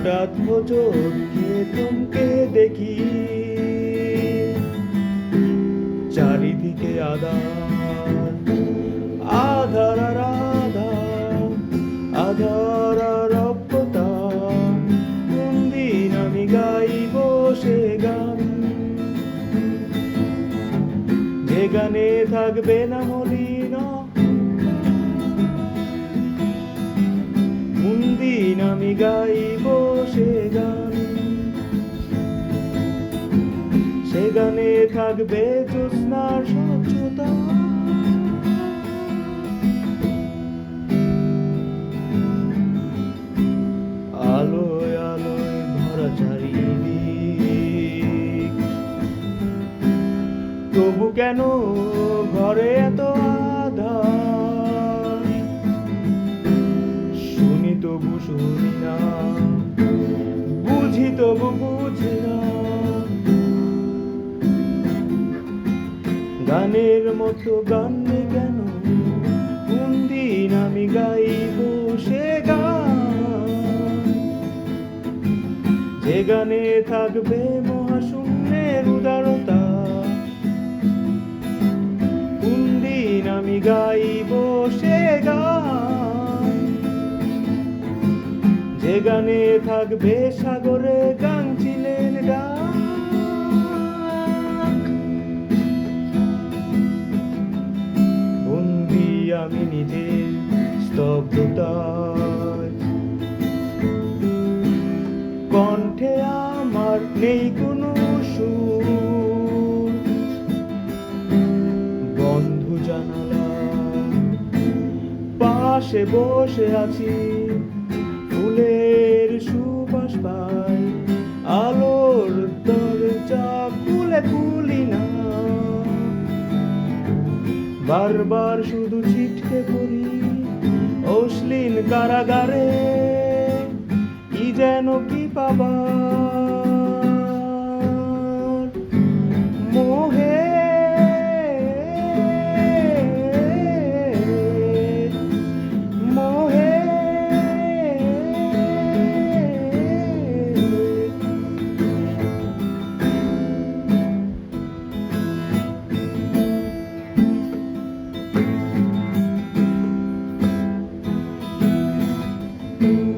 হঠাৎ হোঁচটকে থমকে দেখি চারিদিকে আধার, আধার আর আধার, আধার আর অজ্ঞতা। কোন দিন আমি গাইব সে গান, যে গানে থাকবে না মলিনা। কোন দিন আমি গাইব সে গান, সে গানে থাকবে জ্যোৎস্নার স্বচ্ছতা। আলোয় আলোয় ভরা চারিদিক, তবু কেন ঘরে এত আধার? শুনি তবু শুনি না, বুঝি তবু বুঝি না। গানের মতো গান নেই কেন? কোন দিন আমি গাইব সে গান, যে গানে থাকবে মহাশূন্যের উদারতা। কোন দিন আমি গাইব সে গান, যে গানে থাকবে সাগরে গাঙচিলের ডাক। বন্দি আমি নিজের স্তব্ধতায়, কণ্ঠে আমার নেই কোনো সুর। বন্ধু জানালা পাশে বসে আছি, ফুলের সুবাস পাই, আলোর দরজা খুলে খুলি না। বারবার শুধু ছিটকে পড়ি অশ্লীল কারাগারে, কি যেন কি পাবার মোহে। মোহে thank you